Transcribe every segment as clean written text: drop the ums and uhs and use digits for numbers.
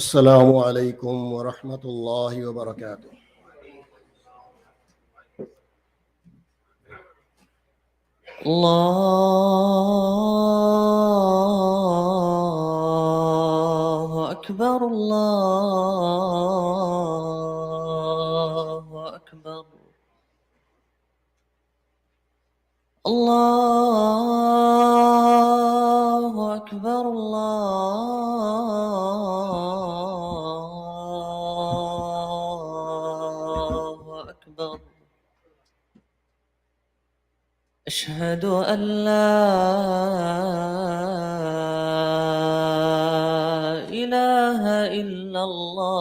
السلام عليكم ورحمة الله وبركاته. الله أكبر الله أكبر الله أكبر الله أكبر أشهد أن لا إله إلا الله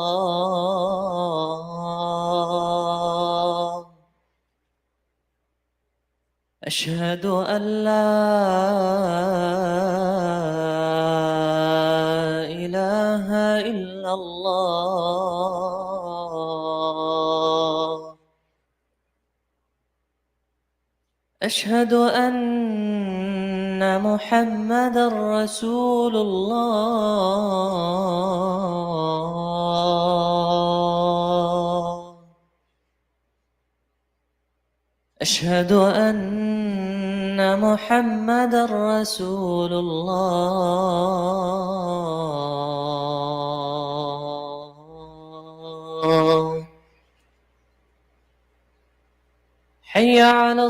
أشهد أن لا إله إلا الله أشهد أن محمدًا رسول الله أشهد أن محمدًا رسول الله حي على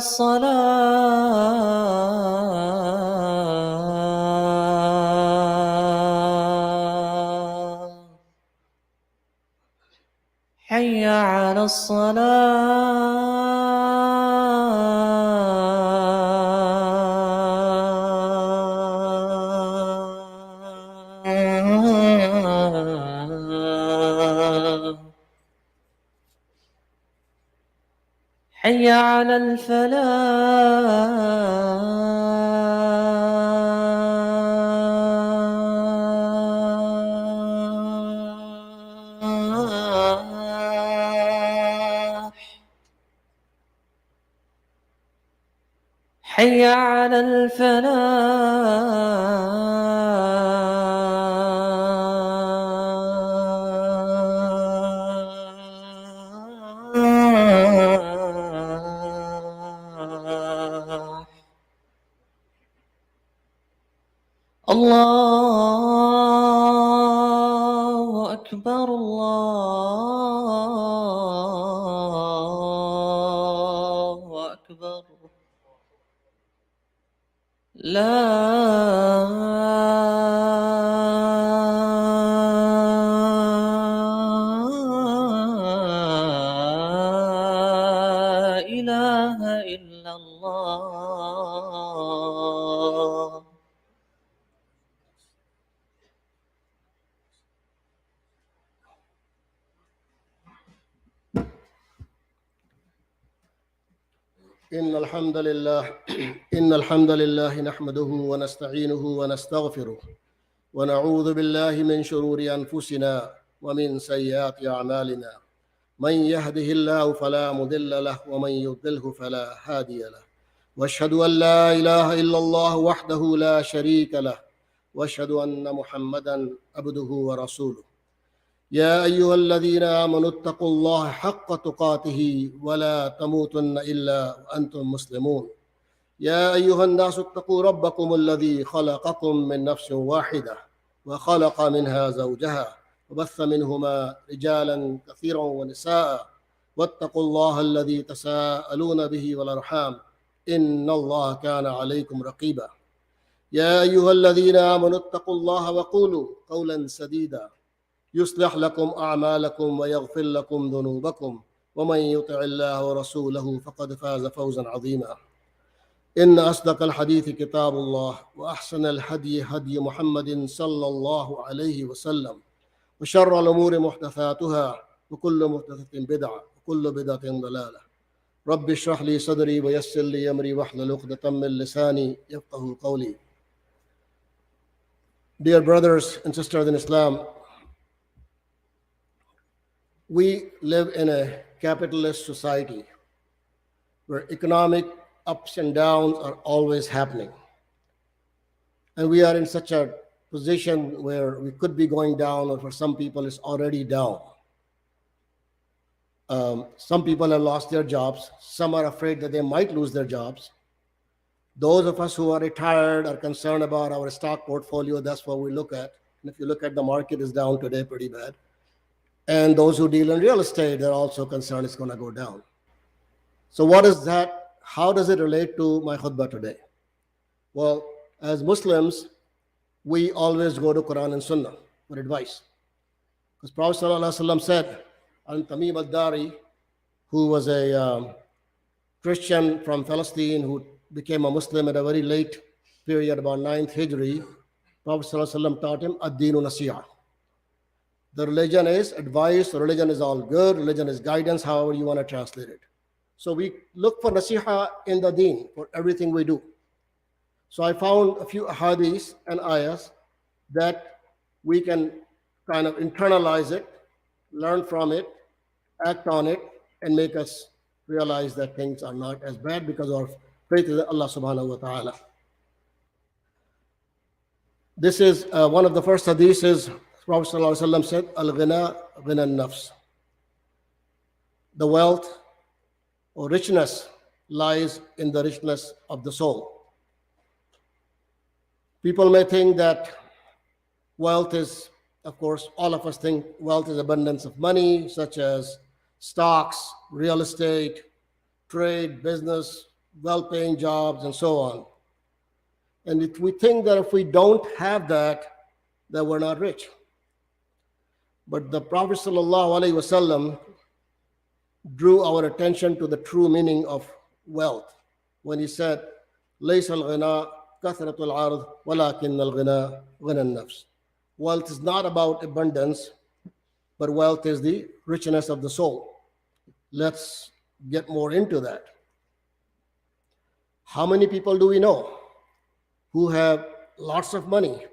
الصلاة حي على الصلاة حي على الفلاح حي على الفلاح الله أكبر الله أكبر لا إله إلا الله إن الحمد لله نحمده ونستعينه ونستغفره ونعوذ بالله من شرور أنفسنا ومن سيئات أعمالنا. من يهده الله فلا مضل له ومن يضلله فلا هادي له. واشهد أن لا إله إلا الله وحده لا شريك له واشهد أن محمدا عبده ورسوله. يا أيها الذين آمنوا اتقوا الله حق تقاته ولا تموتن إلا وأنتم مسلمون. يا أيها الناس اتقوا ربكم الذي خلقكم من نفس واحدة وخلق منها زوجها وبث منهما رجالا كثيرا ونساء واتقوا الله الذي تساءلون به والأرحام إن الله كان عليكم رقيبا. يا أيها الذين آمنوا اتقوا الله وقولوا قولا سديدا يصلح لكم أعمالكم ويغفر لكم ذنوبكم ومن يطع الله ورسوله فقد فاز فوزا عظيما. إن أصدق الحديث كتاب الله وأحسن الهدي هدي محمد صلى الله عليه وسلم وشر الأمور محدثاتها وكل محدثة بدعة وكل بدعة ضلالة. رب اشرح لي صدري ويسر لي أمري واحلل عقدة من لساني يفقهوا قولي. Dear brothers and sisters in Islam, we live in a capitalist society where economic ups and downs are always happening. And we are in such a position where we could be going down, or for some people it's already down. Some people have lost their jobs. Some are afraid that they might lose their jobs. Those of us who are retired are concerned about our stock portfolio. That's what we look at. And if you look at the market, is down today pretty bad. And those who deal in real estate, they're also concerned it's going to go down. So what is that? How does it relate to my khutbah today? Well, as Muslims, we always go to Quran and Sunnah for advice. Because Prophet ﷺ said, Tamim al-Dari, who was a Christian from Palestine who became a Muslim at a very late period, about 9th Hijri, Prophet ﷺ taught him, Ad-Dinu Nasiha. The religion is advice, religion is all good, religion is guidance, however you want to translate it. So we look for nasiha in the deen for everything we do. So I found a few hadiths and ayahs that we can kind of internalize it, learn from it, act on it, and make us realize that things are not as bad because of our faith in Allah subhanahu wa ta'ala. This is one of the first hadiths. Prophet sallallahu alaihi wasallam said, Al-ghina, ghina nafs. The wealth or richness lies in the richness of the soul. People may think that wealth is, of course, all of us think wealth is abundance of money, such as stocks, real estate, trade, business, well-paying jobs, and so on. And if we think that if we don't have that we're not rich. But the Prophet ﷺ drew our attention to the true meaning of wealth when he said, لَيْسَ الْغِنَى كَثْرَةُ الْعَرْضِ وَلَكِنَّ الْغِنَى غِنَى النَّفْسِ. Wealth is not about abundance, but wealth is the richness of the soul. Let's get more into that. How many people do we know who have lots of money,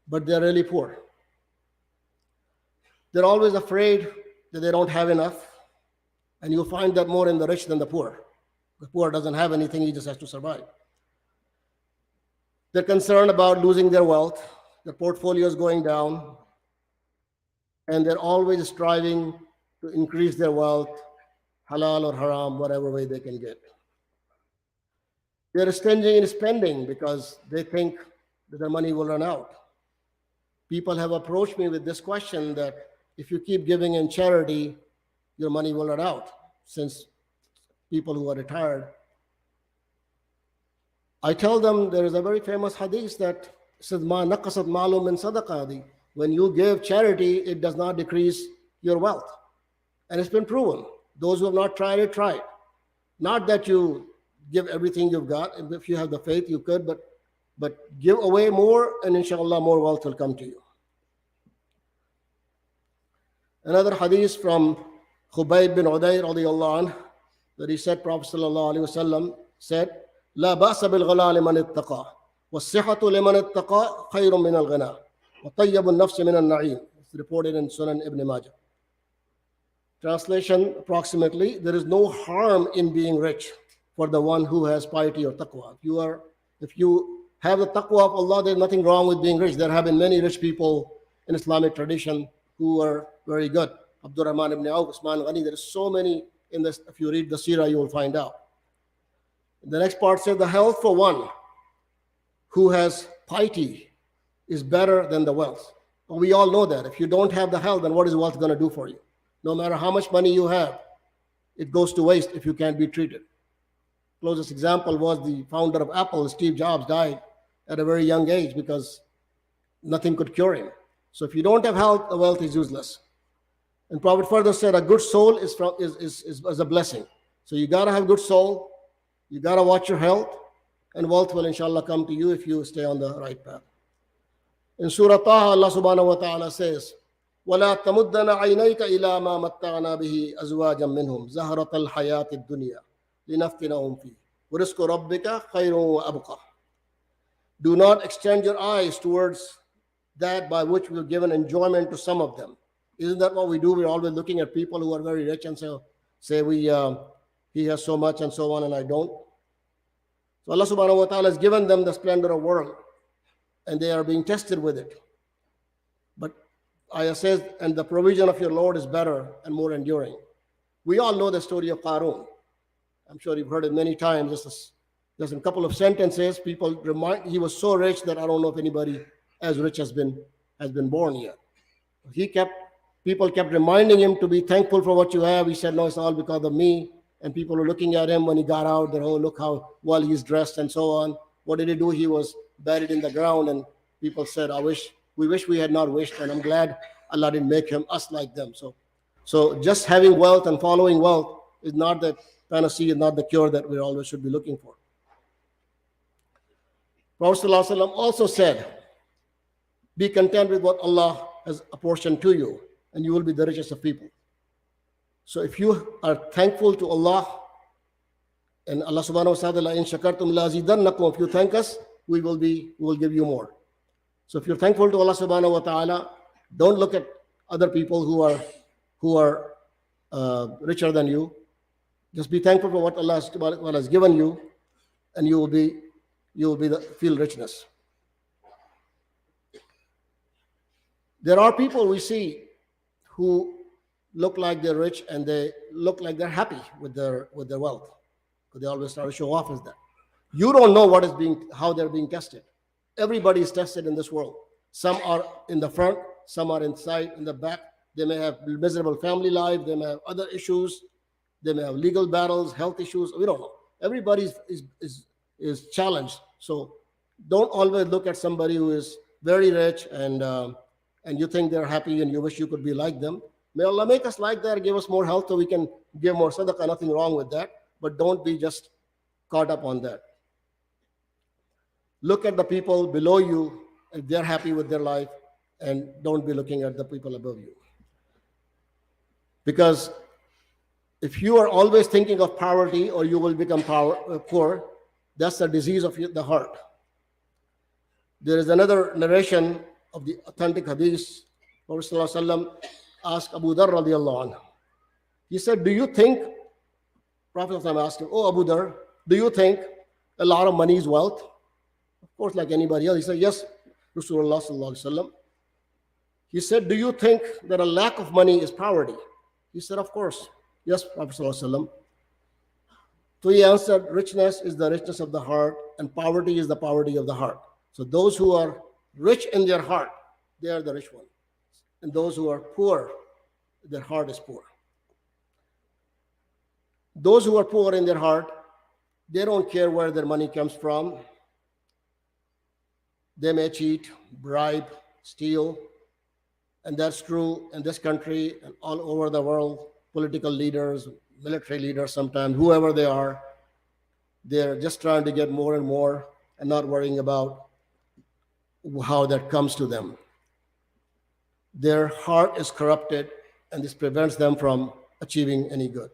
but they're really poor? They're always afraid that they don't have enough, and you'll find that more in the rich than the poor. The poor doesn't have anything, he just has to survive. They're concerned about losing their wealth, their portfolio is going down, and they're always striving to increase their wealth, halal or haram, whatever way they can get. They're stingy in spending because they think that their money will run out. People have approached me with this question that if you keep giving in charity, your money will run out. Since people who are retired, I tell them there is a very famous hadith that says, "Ma naqasat malu min sadaqah." When you give charity, it does not decrease your wealth, and it's been proven. Those who have not tried it, try it. Not that you give everything you've got. If you have the faith, you could, but give away more, and inshallah, more wealth will come to you. Another hadith from Khubayb bin Uday radiyallahu anhu, that he said, Prophet sallallahu alaihi wasallam said, "La ba'sa bil ghala liman ittaqa, was-sihhatu liman ittaqa khayrun min al-ghina, wa tayyibu an-nafs min an-na'im." It's reported in Sunan Ibn Majah. Translation approximately: there is no harm in being rich for the one who has piety or taqwa. If you have the taqwa of Allah, there's nothing wrong with being rich. There have been many rich people in Islamic tradition who are very good. Abdul Rahman ibn Auf, Usman Ghani, there is so many in this. If you read the seerah, you will find out. The next part says the health for one who has piety is better than the wealth. But we all know that. If you don't have the health, then what is wealth going to do for you? No matter how much money you have, it goes to waste if you can't be treated. Closest example was the founder of Apple, Steve Jobs, died at a very young age because nothing could cure him. So if you don't have health, the wealth is useless. And Prophet further said, a good soul is a blessing. So you got to have good soul, you got to watch your health, and wealth will inshallah come to you if you stay on the right path. In Surah Taha, Allah subhanahu wa ta'ala says, وَلَا تَمُدَّنَ عَيْنَيْكَ إِلَى مَا مَتَّعْنَا بِهِ أَزْوَاجًا مِّنْهُمْ زَهْرَةَ الْحَيَاةِ الدُّنْيَا لِنَفْتِنَهُمْ فِيهِ وَرِزْقُ رَبِّكَ خَيْرٌ وَأَبْقَى. Do not extend your eyes towards that by which we've given enjoyment to some of them. Isn't that what we do? We're always looking at people who are very rich and say he has so much and so on and I don't. So Allah subhanahu wa ta'ala has given them the splendor of world. and they are being tested with it. But ayah says, and the provision of your Lord is better and more enduring. We all know the story of Qarun. I'm sure you've heard it many times. Just in a couple of sentences, people remind he was so rich that I don't know if anybody as rich has been born yet. People kept reminding him to be thankful for what you have. He said, no, it's all because of me. And people were looking at him when he got out, that, oh, look how well he's dressed and so on. What did he do? He was buried in the ground, and people said, we wish we had not wished, and I'm glad Allah didn't make us like them. So just having wealth and following wealth is not the panacea, is not the cure that we always should be looking for. Prophet ﷺ also said, be content with what Allah has apportioned to you, and you will be the richest of people. So if you are thankful to Allah, and Allah subhanahu wa ta'ala, in shakartum la azidannakum, if you thank us, we will give you more. So if you're thankful to Allah subhanahu wa ta'ala, don't look at other people who are richer than you. Just be thankful for what Allah has given you, and you will feel richness. There are people we see who look like they're rich, and they look like they're happy with their wealth, because they always try to show off as that. You don't know how they're being tested. Everybody is tested in this world. Some are in the front, some are inside, in the back. They may have miserable family life. They may have other issues. They may have legal battles, health issues. We don't know. Everybody is challenged. So don't always look at somebody who is very rich and you think they're happy and you wish you could be like them. May Allah make us like that, give us more health so we can give more sadaqah. Nothing wrong with that. But don't be just caught up on that. Look at the people below you if they're happy with their life, and don't be looking at the people above you. Because if you are always thinking of poverty, or you will become poor, that's a disease of the heart. There is another narration of the authentic hadith. Prophet ﷺ asked Abu Dharr radiallahu anhu. He said, do you think, Prophet ﷺ asked him, oh Abu Dharr, do you think a lot of money is wealth? Of course, like anybody else. He said, yes, Rasulullah sallallahu alaihi wasallam. He said, do you think that a lack of money is poverty? He said, of course. Yes, Prophet sallallahu alaihi wasallam. So he answered, richness is the richness of the heart, and poverty is the poverty of the heart. So those who are rich in their heart, they are the rich ones. And those who are poor, their heart is poor. Those who are poor in their heart, they don't care where their money comes from. They may cheat, bribe, steal, and that's true in this country and all over the world. Political leaders, military leaders, sometimes, whoever they are, they're just trying to get more and more and not worrying about how that comes to them. Their heart is corrupted, and this prevents them from achieving any good.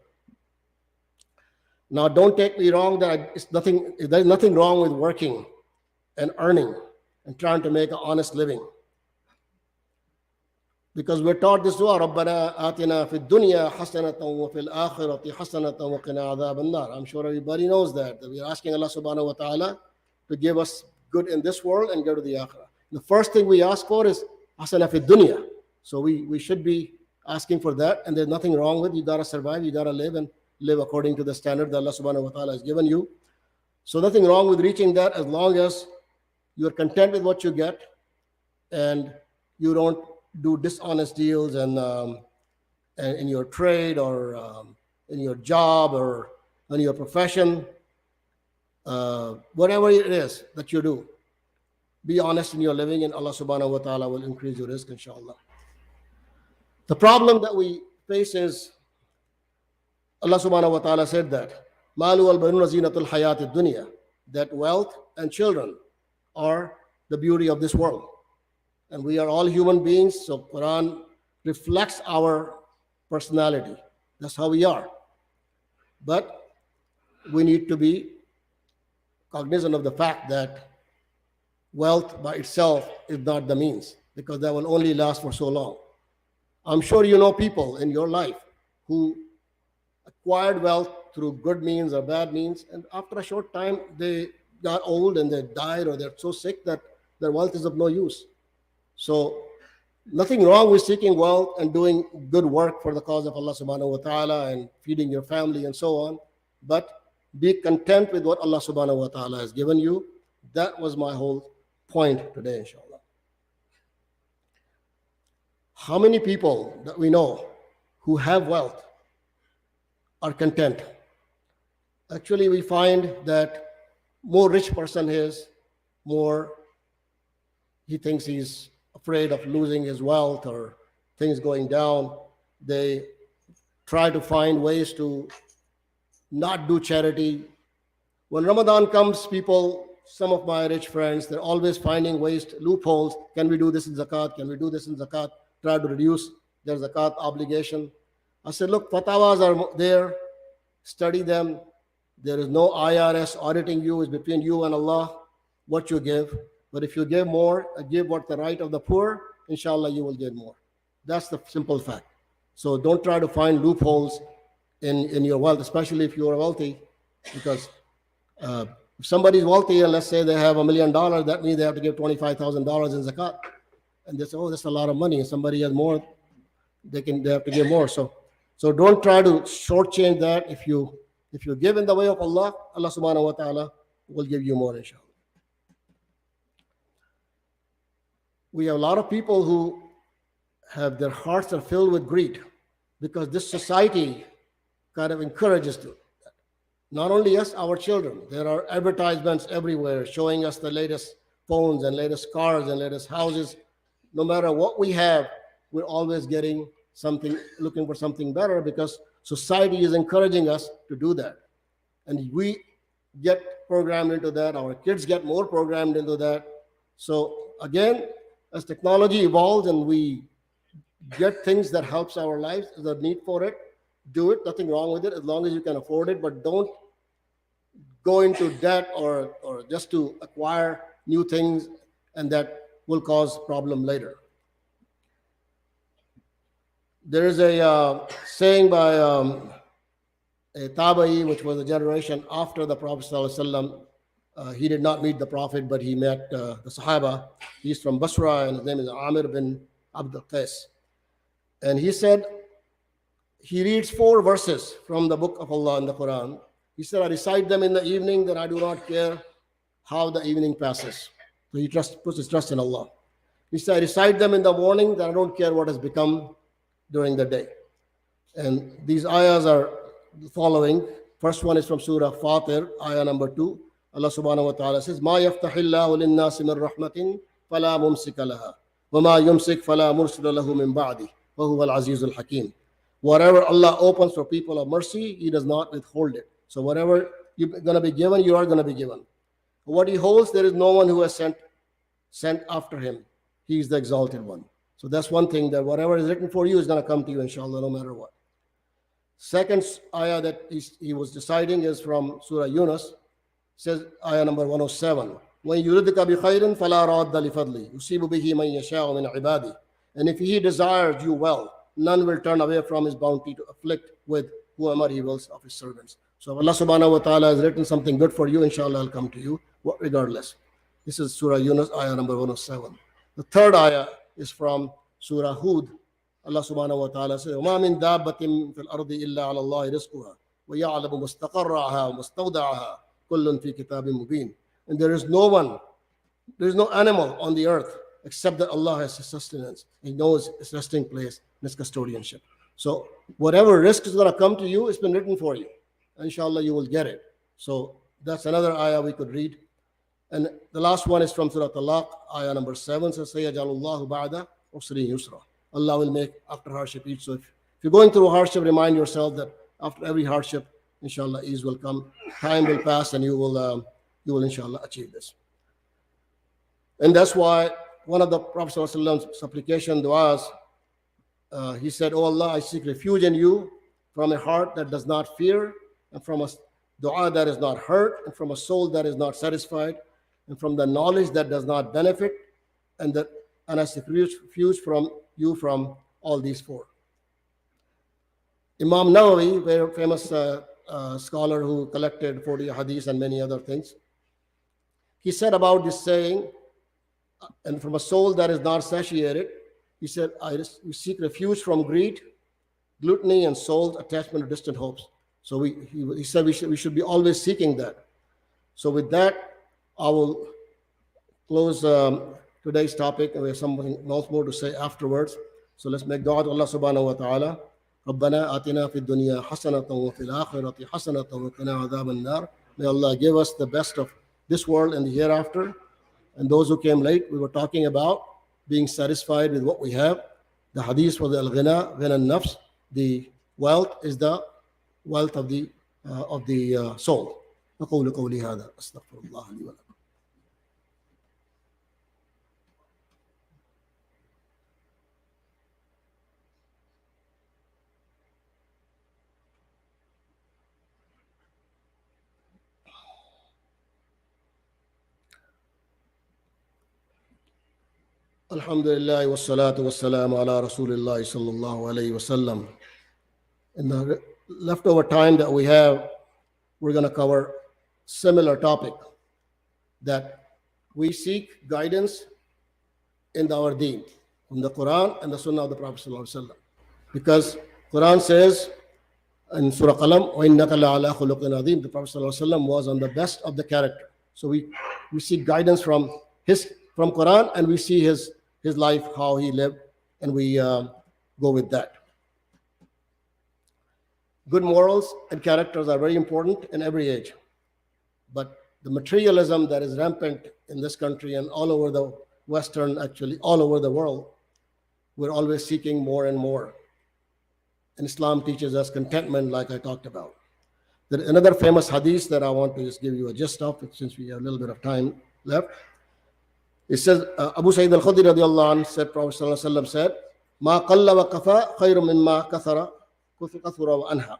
Now, don't take me wrong, there's nothing wrong with working and earning and trying to make an honest living. Because we're taught this dua, رَبَّنَا آتِنَا فِي الدُّنْيَا حَسَنَةً وَفِي الْآخِرَةِ حَسَنَةً وَقِنَا عَذَابَ النَّارِ. I'm sure everybody knows that we're asking Allah subhanahu wa ta'ala to give us good in this world and go to the akhirah. The first thing we ask for is حَسَنَةً فِي الدُّنْيا. So we should be asking for that, and there's nothing wrong with it. You gotta survive, you gotta live, and live according to the standard that Allah subhanahu wa ta'ala has given you. So nothing wrong with reaching that, as long as you're content with what you get and you don't do dishonest deals and in your trade or in your job or in your profession, whatever it is that you do, be honest in your living, and Allah subhanahu wa ta'ala will increase your rizq, inshallah. The problem that we face is, Allah subhanahu wa ta'ala said that Malu al-banuna zinatul hayat dunya, that wealth and children are the beauty of this world. And we are all human beings, so Quran reflects our personality. That's how we are. But we need to be cognizant of the fact that wealth by itself is not the means, because that will only last for so long. I'm sure you know people in your life who acquired wealth through good means or bad means, and after a short time they got old and they died, or they're so sick that their wealth is of no use. So nothing wrong with seeking wealth and doing good work for the cause of Allah subhanahu wa ta'ala and feeding your family and so on. But be content with what Allah subhanahu wa ta'ala has given you. That was my whole point today, inshallah. How many people that we know who have wealth are content? Actually, we find that more rich person is, more he thinks he's afraid of losing his wealth or things going down. They try to find ways to not do charity. When Ramadan comes, people, some of my rich friends, they're always finding ways, loopholes. Can we do this in zakat? Can we do this in zakat? Try to reduce their zakat obligation. I said, look, fatwas are there. Study them. There is no IRS auditing you. It's between you and Allah what you give. But if you give more, give what the right of the poor, inshallah, you will get more. That's the simple fact. So don't try to find loopholes in your wealth, especially if you are wealthy, because if somebody is wealthy and let's say they have $1 million, that means they have to give $25,000 in zakat. And they say, oh, that's a lot of money. And somebody has more, they have to give more. So don't try to shortchange that. If you give in the way of Allah, Allah subhanahu wa ta'ala will give you more, inshallah. We have a lot of people who have their hearts are filled with greed because this society kind of encourages to. Not only us, our children. There are advertisements everywhere showing us the latest phones and latest cars and latest houses. No matter what we have, we're always getting something, looking for something better because society is encouraging us to do that. And we get programmed into that. Our kids get more programmed into that. So again, as technology evolves and we get things that helps our lives, there's a need for it, do it, nothing wrong with it, as long as you can afford it, but don't go into debt or just to acquire new things, and that will cause problem later. There is a saying by a Tabai, which was a generation after the Prophet ﷺ. He did not meet the Prophet, but he met the Sahaba. He's from Basra, and his name is Amir bin Abdul Qais. And he said, he reads 4 verses from the book of Allah in the Quran. He said, I recite them in the evening, that I do not care how the evening passes. So he puts his trust in Allah. He said, I recite them in the morning, that I don't care what has become during the day. And these ayahs are the following. First one is from Surah Fatir, ayah number 2. Allah subhanahu wa ta'ala says, مَا يَفْتَحِ اللَّهُ لِلنَّاسِ مِنْ رَحْمَةٍ فَلَا مُمْسِكَ لَهَا وَمَا يُمْسِكْ فَلَا مُرْسِلَ لَهُ مِنْ بَعْدِهِ وَهُوَ الْعَزِيزُ الْحَكِيمُ. Whatever Allah opens for people of mercy, He does not withhold it. So whatever you're going to be given, you are going to be given. What He holds, there is no one who has sent after Him. He is the exalted one. So that's one thing, that whatever is written for you is going to come to you, inshallah, no matter what. Second ayah that he was reciting is from Surah Yunus. Says ayah number 107. When yuridka bi khairin fala radda li fadli yusibu bihi man yasha'u min ibadi. And if He desires you well, none will turn away from His bounty to afflict with whoever He wills of His servants. So Allah subhanahu wa ta'ala has written something good for you, inshallah, I'll come to you regardless. This is Surah Yunus, ayah number 107. The third ayah is from Surah Hud. Allah subhanahu wa ta'ala says, وَمَا مِن دَابَّةٍ فِي الْأَرْضِ إِلَّا عَلَى اللَّهِ رِزْقُهَا وَيَعْلَمُ مُسْتَقَرَّهَا وَمُسْتَوْدَعَهَا كُلٌّ فِي كِتَابٍ مُبِينٍ. And there is no animal on the earth except that Allah has His sustenance. He knows His resting place and His custodianship. So whatever risk is going to come to you, it's been written for you. Inshallah, you will get it. So that's another ayah we could read. And the last one is from Surah Talaq, ayah number 7. Says, سَيَجْعَلُ اللَّهُ بَعْدَ عُسْرٍ يُسْرًا. Allah will make after hardship ease. So if you're going through a hardship, remind yourself that after every hardship, inshallah, ease will come. Time will pass, and you will inshallah achieve this. And that's why one of the Prophet ﷺ's supplication du'as, he said, Oh Allah, I seek refuge in you from a heart that does not fear, and from a dua that is not hurt, and from a soul that is not satisfied, and from the knowledge that does not benefit, and I seek refuge from you from all these 4. Imam Nawawi, very famous scholar who collected 40 hadiths and many other things, he said about this saying, and from a soul that is not satiated. He said, we seek refuge from greed, gluttony, and soul's attachment to distant hopes. So he said we should be always seeking that. So with that, I will close today's topic, and we have something else more to say afterwards. So let's make dua to Allah subhanahu wa ta'ala. ربنا آتنا في الدنيا حسنة وفي الآخرة حسنة وقنا عذاب النار. May Allah give us the best of this world and the hereafter. And those who came late, we were talking about being satisfied with what we have. The hadith for the al-ghina, ghina al-nafs, the wealth is the wealth of the soul. أقول قولي هذا أستغفر الله لي ولكم. Alhamdulillah wa salatu wa salam ala Rasulillah sallallahu alayhi wa sallam. In the leftover time that we have, we're going to cover similar topic, that we seek guidance in our deen, from the Quran and the Sunnah of the Prophet sallallahu alayhi wa sallam. Because Quran says in Surah Qalam, وَإِنَّكَ لَعَلَىٰ خُلُقٍ عَظِيمٍ, the Prophet sallallahu alayhi wa sallam was on the best of the character. So we seek guidance from Quran, and we see his life, how he lived, and we go with that. Good morals and characters are very important in every age. But the materialism that is rampant in this country and all over the Western, actually all over the world, we're always seeking more and more. And Islam teaches us contentment, like I talked about. There is another famous hadith that I want to just give you a gist of, since we have a little bit of time left. It says, Abu Sa'id al-Khudri radiallahu anh said, Prophet sallallahu alaihi wasallam said, "Ma qalla wa kafa khayrun mimma kathura wa anha."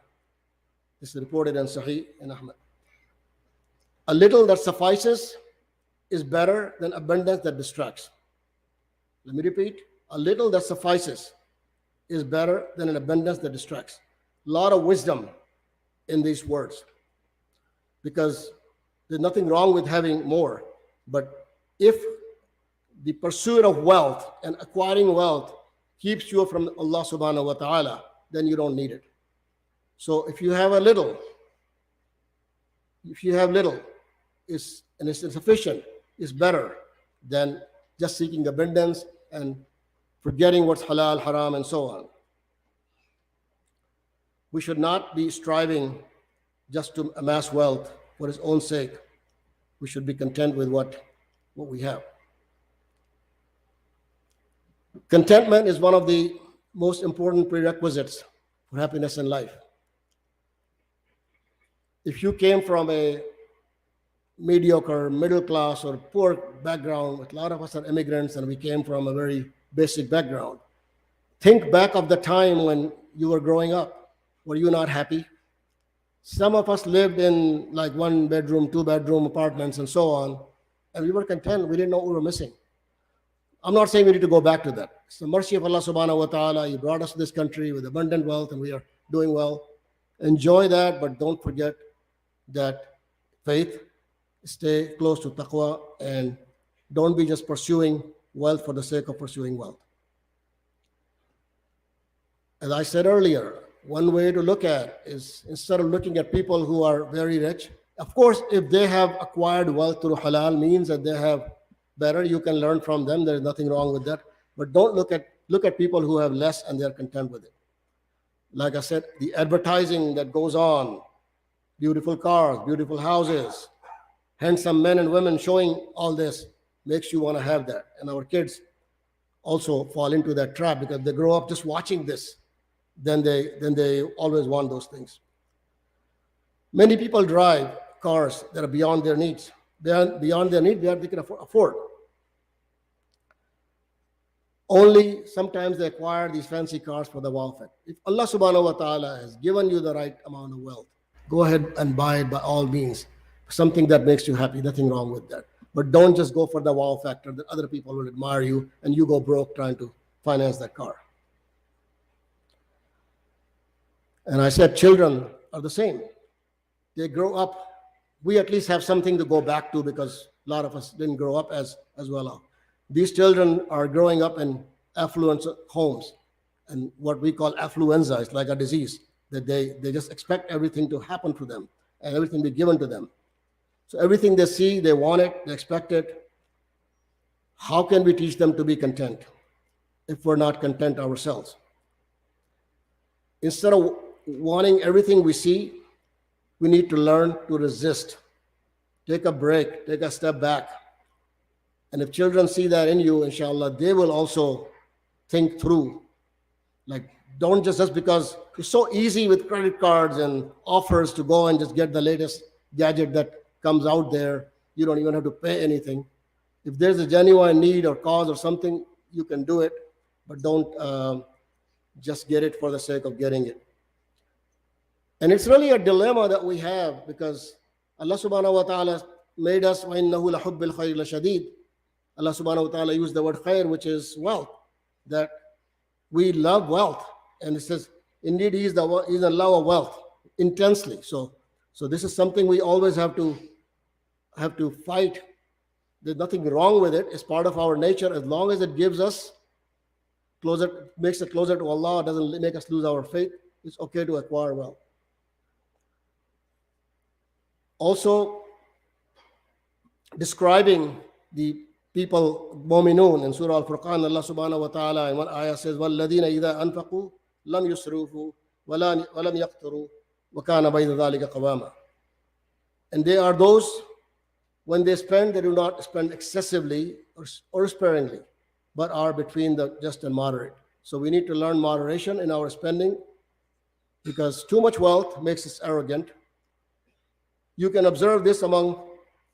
This is reported in Sahih and Ahmad. A little that suffices is better than abundance that distracts. Let me repeat. A little that suffices is better than an abundance that distracts. A lot of wisdom in these words, because there's nothing wrong with having more. But if the pursuit of wealth and acquiring wealth keeps you from Allah subhanahu wa ta'ala, then you don't need it. So if you have little, and it's insufficient, is better than just seeking abundance and forgetting what's halal, haram, and so on. We should not be striving just to amass wealth for its own sake. We should be content with what we have. Contentment is one of the most important prerequisites for happiness in life. If you came from a mediocre, middle class, or poor background, a lot of us are immigrants and we came from a very basic background. Think back of the time when you were growing up. Were you not happy? Some of us lived in like 1-bedroom, 2-bedroom apartments and so on, and we were content. We didn't know what we were missing. I'm not saying we need to go back to that. It's the mercy of Allah subhanahu wa ta'ala. He brought us to this country with abundant wealth and we are doing well. Enjoy that, but don't forget that faith, stay close to taqwa, and don't be just pursuing wealth for the sake of pursuing wealth. As I said earlier, one way to look at is, instead of looking at people who are very rich, of course, if they have acquired wealth through halal means that they have better, you can learn from them. There is nothing wrong with that. But don't look at people who have less and they're content with it. Like I said, the advertising that goes on, beautiful cars, beautiful houses, handsome men and women showing all this, makes you want to have that. And our kids also fall into that trap because they grow up just watching this. Then they always want those things. Many people drive cars that are beyond their needs. Beyond their need, they can afford. Only sometimes they acquire these fancy cars for the wow factor. If Allah subhanahu wa ta'ala has given you the right amount of wealth, go ahead and buy it by all means. Something that makes you happy, nothing wrong with that. But don't just go for the wow factor that other people will admire you and you go broke trying to finance that car. And I said children are the same. They grow up. We at least have something to go back to because a lot of us didn't grow up as well off. These children are growing up in affluent homes, and what we call affluenza is like a disease that they just expect everything to happen to them and everything be given to them. So everything they see, they want it, they expect it. How can we teach them to be content if we're not content ourselves? Instead of wanting everything we see, we need to learn to resist. Take a break, take a step back. And if children see that in you, inshallah, they will also think through. Like, don't just because it's so easy with credit cards and offers to go and just get the latest gadget that comes out there. You don't even have to pay anything. If there's a genuine need or cause or something, you can do it, but don't just get it for the sake of getting it. And it's really a dilemma that we have because Allah subhanahu wa ta'ala made us وَإِنَّهُ لَحُبِّ الْخَيْرِ لَشَدِيدٌ. Allah subhanahu wa ta'ala used the word khair, which is wealth, that we love wealth. And it says, indeed, He's the love of wealth intensely. So this is something we always have to fight. There's nothing wrong with it. It's part of our nature. As long as it gives us closer, makes us closer to Allah, doesn't make us lose our faith, it's okay to acquire wealth. Also, describing the people, Mu'minun, in Surah Al-Furqan, Allah subhanahu wa ta'ala in one ayah says, وَالَّذِينَ إِذَا أَنفَقُوا لَمْ يُسْرِفُوا وَلَمْ يَقْتُرُوا وَكَانَ بَيْنَ ذَلِكَ قَوَامًا. And they are those, when they spend, they do not spend excessively or sparingly, but are between the just and moderate. So we need to learn moderation in our spending because too much wealth makes us arrogant. You can observe this among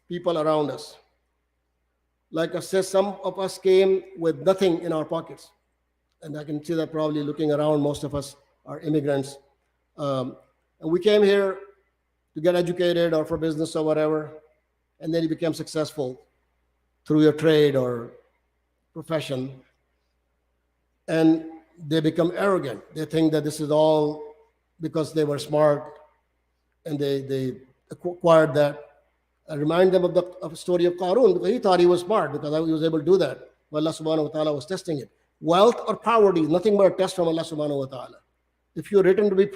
people around us. Like I said, some of us came with nothing in our pockets. And I can see that probably looking around, most of us are immigrants. And we came here to get educated or for business or whatever. And then you become successful through your trade or profession. And they become arrogant. They think that this is all because they were smart and they acquired that. I remind them of the story of Qarun because he thought he was smart because he was able to do that. But Allah subhanahu wa ta'ala was testing it. Wealth or poverty is nothing but a test from Allah subhanahu wa ta'ala. If you're written to be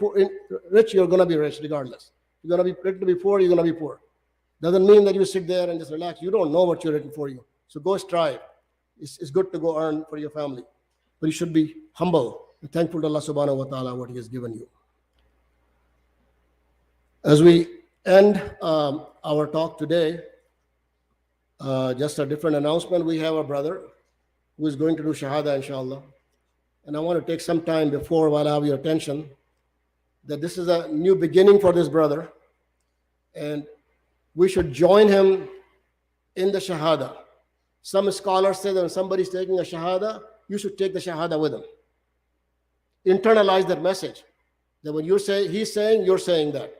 rich, you're going to be rich regardless. You're going to be written to be poor, you're going to be poor. Doesn't mean that you sit there and just relax. You don't know what you're written for you. So go strive. It's good to go earn for your family. But you should be humble and thankful to Allah subhanahu wa ta'ala what He has given you. As we end our talk today, just a different announcement. We have a brother who is going to do Shahada, inshallah. And I want to take some time before, while I have your attention, that this is a new beginning for this brother. And we should join him in the Shahada. Some scholars say that when somebody's taking a Shahada, you should take the Shahada with him. Internalize that message. That when he's saying, you're saying that.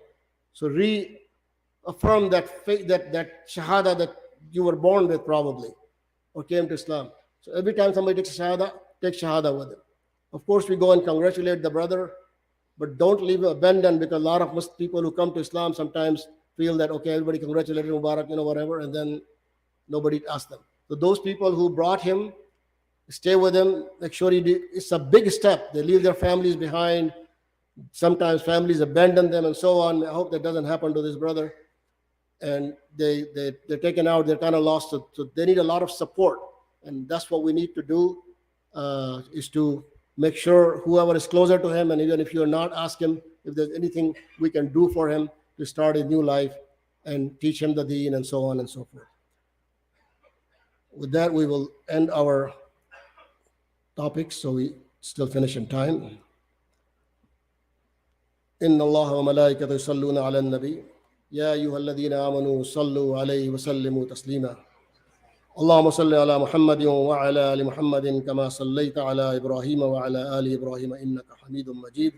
So reaffirm that faith, that Shahada that you were born with probably, or came to Islam. So every time somebody takes Shahada, take Shahada with him. Of course, we go and congratulate the brother, but don't leave him abandoned because a lot of people who come to Islam sometimes feel that, okay, everybody congratulated Mubarak, whatever, and then nobody asked them. So those people who brought him, stay with him, make sure it's a big step. They leave their families behind. Sometimes families abandon them and so on. I hope that doesn't happen to this brother. And they're taken out, they're kind of lost. So they need a lot of support. And that's what we need to do, is to make sure whoever is closer to him, and even if you're not, ask him if there's anything we can do for him to start a new life and teach him the deen and so on and so forth. With that, we will end our topics so we still finish in time. إن الله وملائكته يصلون على النبي يا أيها الذين آمنوا صلوا عليه وسلموا تسليما اللهم صل على محمد وعلى آل محمد كما صليت على إبراهيم وعلى آل إبراهيم إنك حميد مجيد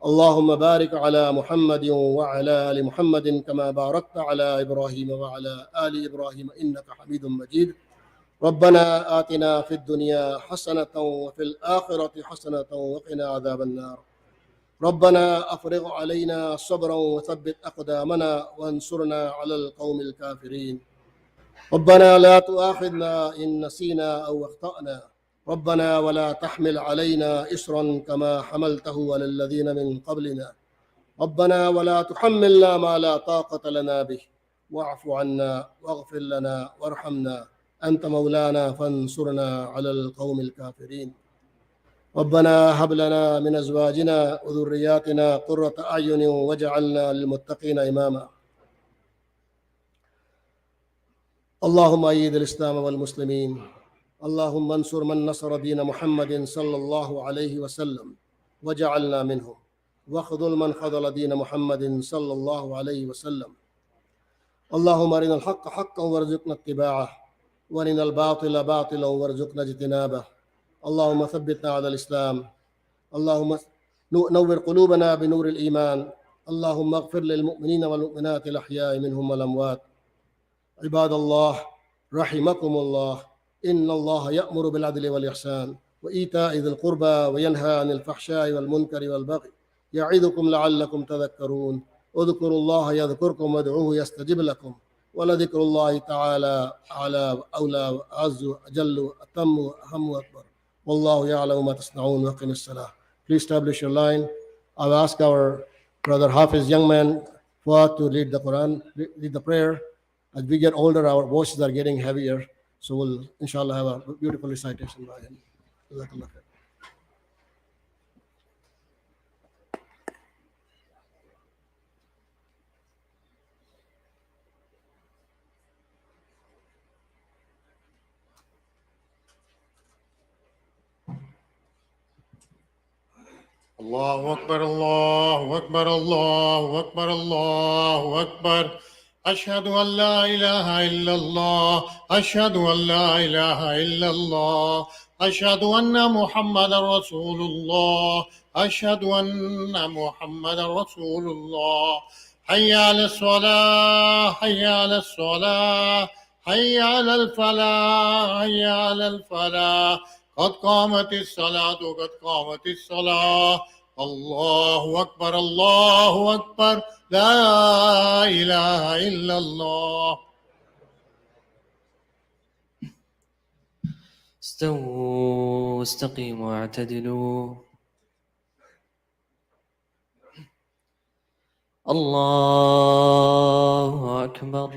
اللهم بارك على محمد وعلى آل محمد كما باركت على إبراهيم وعلى آل إبراهيم إنك حميد مجيد ربنا آتنا في الدنيا حسنة وفي الآخرة حسنة وقنا عذاب النار ربنا أفرغ علينا صبرا وثبت أقدامنا وانصرنا على القوم الكافرين ربنا لا تؤاخذنا إن نسينا أو أخطأنا، ربنا ولا تحمل علينا إصرا كما حملته على الذين من قبلنا، ربنا ولا تحملنا ما لا طاقة لنا به، واعف عنا واغفر لنا وارحمنا، أنت مولانا فانصرنا على القوم الكافرين. ربنا هب لنا من أزواجنا وذرياتنا قرة أعين واجعلنا للمتقين إماما. اللهم أيد الإسلام والمسلمين، اللهم انصر من نصر دين محمد صلى الله عليه وسلم وجعلنا منهم، واخذل من خذل دين محمد صلى الله عليه وسلم. اللهم أرنا الحق حقا وارزقنا اتباعه، وارنا الباطل باطلا وارزقنا اجتنابه. اللهم ثبتنا على الإسلام، اللهم نور قلوبنا بنور الإيمان، اللهم اغفر للمؤمنين والمؤمنات الأحياء منهم والأموات. عباد الله رحمكم الله، إن الله يأمر بالعدل والإحسان وإيتاء ذي القربى وينهى عن الفحشاء والمنكر والبغي يعظكم لعلكم تذكرون. اذكروا الله يذكركم وادعوه يستجب لكم، ولذكر الله تعالى على أولى عز وجل أتم وأهم وأكبر، والله يعلم ما تصنعون. وقم الصلاة. Please establish your line. I'll ask our brother Hafiz, young man, Fuad, to lead the Quran, lead the prayer. As we get older, our voices are getting heavier, so we'll, inshallah, have a beautiful recitation by him. Jazakallah khair. الله أكبر الله أكبر الله أكبر الله أكبر. أشهد أن لا إله إلا الله، أشهد أن لا إله إلا الله، أشهد أن محمد رسول الله، أشهد أن محمد رسول الله. حي على الصلاة، حي على الصلاة، حي على الفلاح، حي على الفلاح. قد قامت الصلاة، قد قامت الصلاة. الله أكبر الله أكبر، لا إله إلا الله. استووا واستقيموا واعتدلوا. الله أكبر.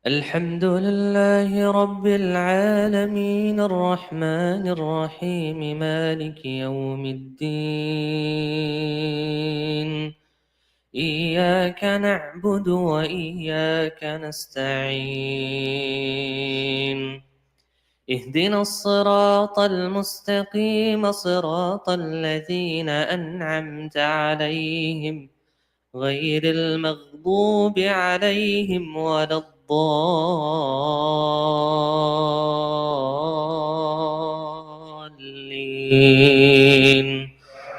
الحمد لله رب العالمين الرحمن الرحيم مالك يوم الدين. إياك نعبد وإياك نستعين. اهدنا الصراط المستقيم صراط الذين أنعمت عليهم غير المغضوب عليهم ولا الضالين.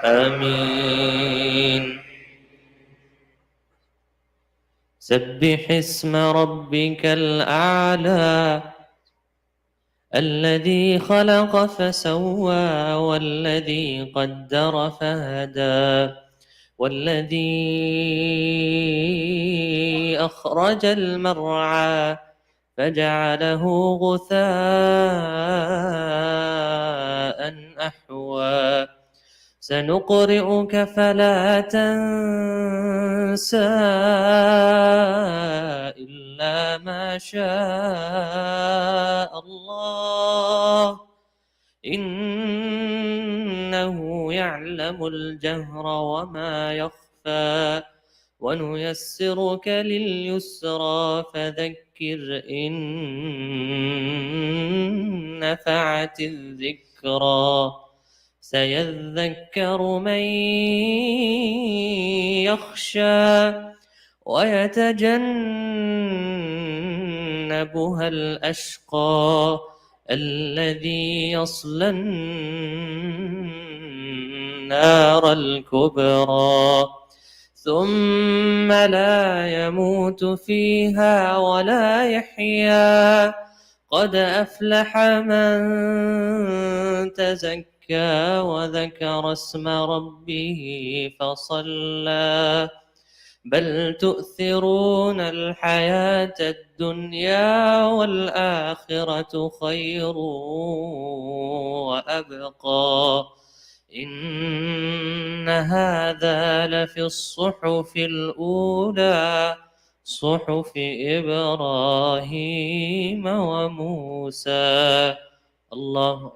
آمين. سبح اسم ربك الأعلى الذي خلق فسوى والذي قدر فهدى والذي أخرج المرعى فجعله غثاء أحوى. سنقرئك فلا تنسى إلا ما شاء الله إنه يعلم الجهر وما يخفى. ونيسرك لليسرى فذكر إن نفعت الذكرى. سيذكر من يخشى ويتجنبها الأشقى الذي يصلى النار الكبرى ثم لا يموت فيها ولا يحيا. قد أفلح من تزكى وذكر اسم ربه فصلى بل تؤثرون الحياة الدنيا والآخرة خير وأبقى إن هذا لفي الصحف الأولى صحف إبراهيم وموسى. الله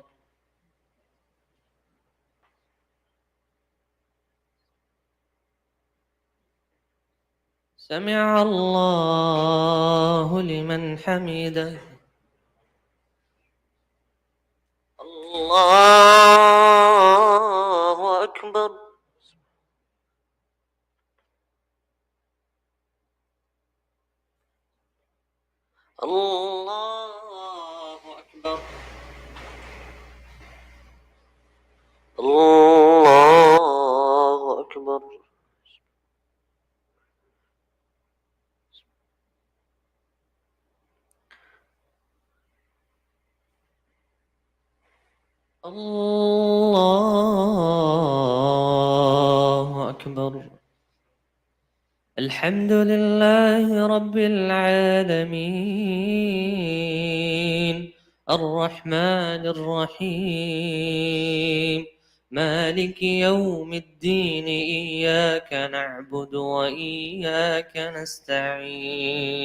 سمع الله لمن حمده. الله أكبر. الله أكبر. الله أكبر. الله أكبر. الحمد لله رب العالمين الرحمن الرحيم مالك يوم الدين إياك نعبد وإياك نستعين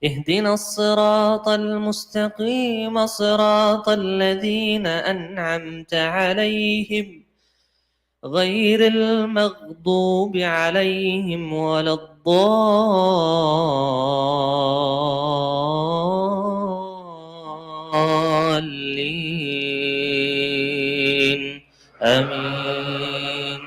اهدنا الصراط المستقيم صراط الذين أنعمت عليهم غير المغضوب عليهم ولا الضالين آمين.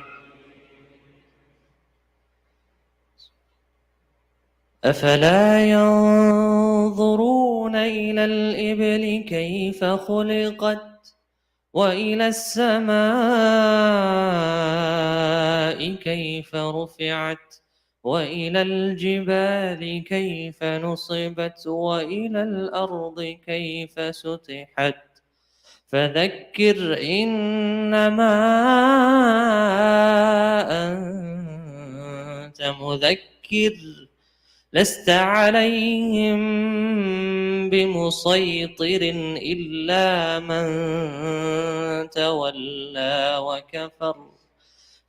أفلا ينظرون إلى الإبل كيف خلقت وإلى السماء كيف رفعت وإلى الجبال كيف نصبت وإلى الأرض كيف سطحت فذكر إنما أنت مذكر لست عليهم بمسيطر إلا من تولى وكفر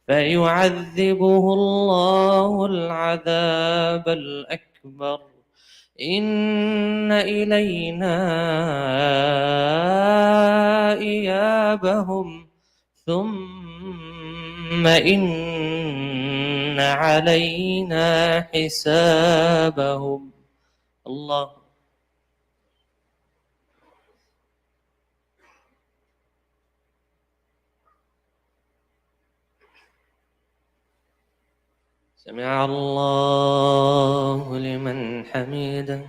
فيعذبه الله العذاب الأكبر إن إلينا إيابهم ثم إن علينا حسابهم. الله سمع الله لمن حمده.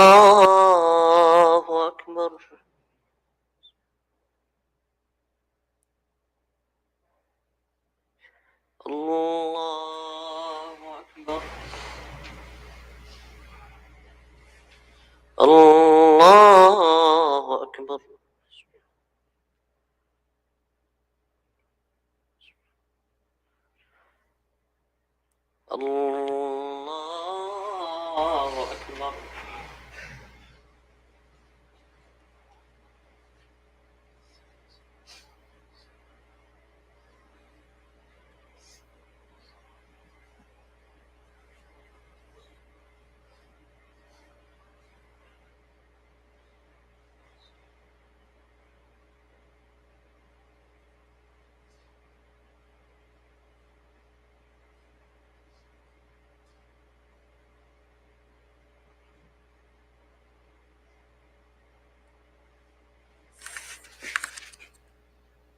الله أكبر. الله أكبر. الله أكبر. الله أكبر.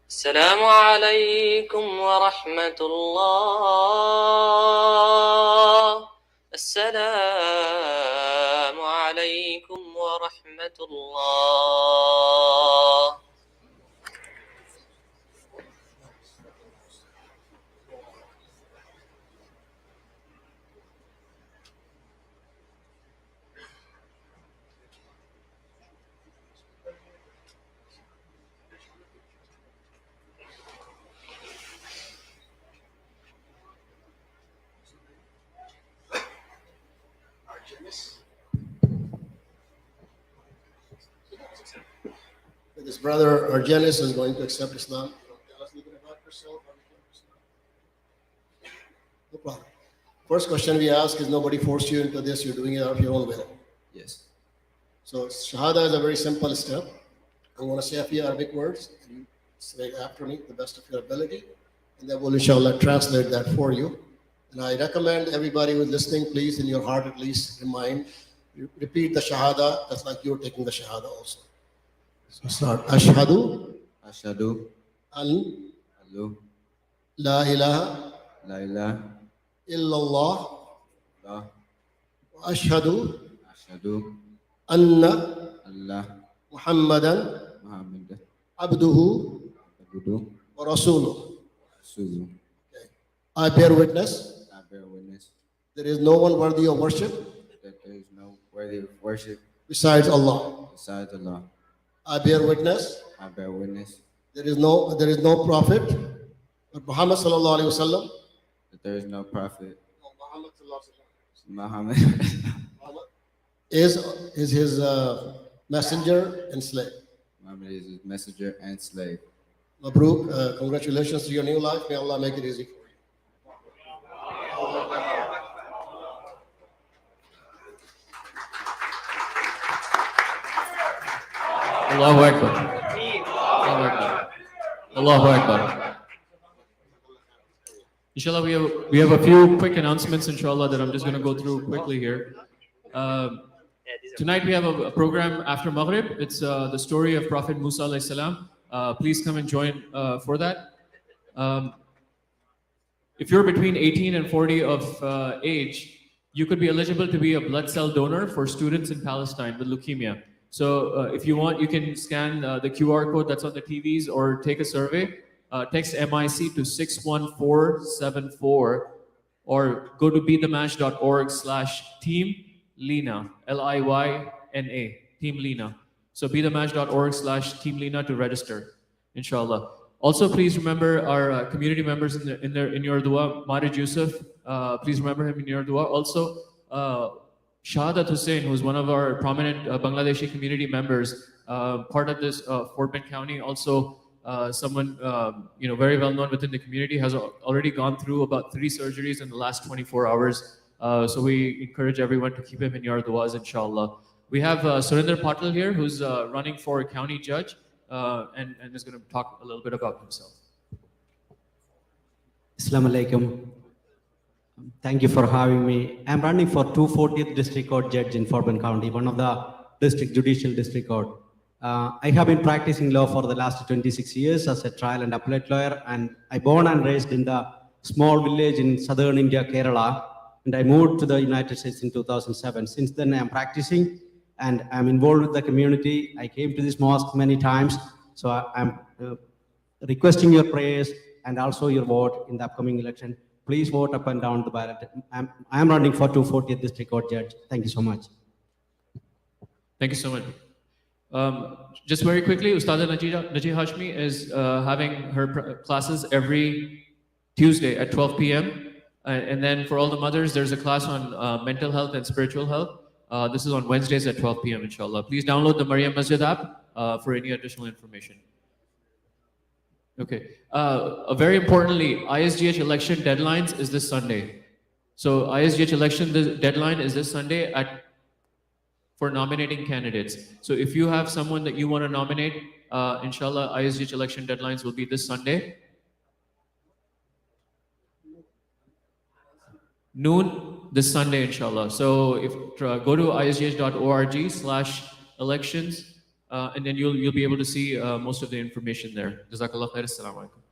السلام عليكم ورحمة الله. السلام عليكم ورحمة الله. This brother Argenis is going to accept Islam. No problem. First question we ask is nobody forced you into this, you're doing it out of your own will. Yes. So Shahada is a very simple step. I want to say a few Arabic words, and you say after me the best of your ability, and then we'll inshallah translate that for you. And I recommend everybody who's listening, please, in your heart at least, remind, repeat the Shahada, that's like you're taking the Shahada also. So start. Ashhadu Ashhadu an allu la ilaha la ilaha illallah illallah wa ashhadu ashhadu anna Allah Muhammadan Muhammad abduhu abduhu wa rasuluh. rasuluh. I bear witness I bear witness there is no one worthy of worship that there is no worthy of worship besides Allah. besides Allah. I bear witness I bear witness there is no prophet but Muhammad sallallahu alaihi wasallam that there is no prophet. Muhammad sallallahu alaihi Muhammad wasallam is his messenger and slave. Muhammad is his messenger and slave. Mabruk, congratulations to your new life. May Allah make it easy for you. Allahu Akbar. Allahu Akbar. Allahu Akbar. Inshallah, we have a few quick announcements, inshallah, that I'm just going to go through quickly here. Tonight we have a program after Maghrib. It's the story of Prophet Musa alayhi salam. Please come and join for that. If you're between 18 and 40 of age, you could be eligible to be a blood cell donor for students in Palestine with leukemia. So if you want, you can scan the QR code that's on the TVs or take a survey. Text MIC to 61474 or go to bethematch.org/team Lina, Liyna, Team Lina. So bethematch.org/team Lina to register, inshallah. Also, please remember our community members in your dua. Marid Yusuf, please remember him in your dua. Also, Shahadat Hussain, who's one of our prominent Bangladeshi community members, part of this Fort Bend County. Also, someone very well known within the community, has already gone through about 3 surgeries in the last 24 hours. So we encourage everyone to keep him in your duas, inshallah. We have Surinder Patil here, who's running for county judge and is going to talk a little bit about himself. Assalamu alaikum. Thank you for having me. I'm running for 240th District Court Judge in Fort Bend County, one of the judicial district court. I have been practicing law for the last 26 years as a trial and appellate lawyer, and I born and raised in the small village in southern India, Kerala, and I moved to the United States in 2007. Since then, I am practicing and I'm involved with the community. I came to this mosque many times, so I'm requesting your prayers and also your vote in the upcoming election. Please vote up and down the ballot. I'm running for 240th District Court Judge. Thank you so much. Thank you so much. Just very quickly, Ustada Najee Hashmi is having her classes every Tuesday at 12 p.m. And then for all the mothers, there's a class on mental health and spiritual health. This is on Wednesdays at 12 p.m. inshallah. Please download the Maryam Masjid app for any additional information. Okay. Very importantly, ISGH election deadlines is this Sunday. So ISGH election deadline is this Sunday for nominating candidates. So if you have someone that you want to nominate, inshallah, ISGH election deadlines will be this Sunday. Noon this Sunday, inshallah. So if go to isgh.org/elections, and then you'll be able to see most of the information there. Jazakallah khair. Assalamu alaikum.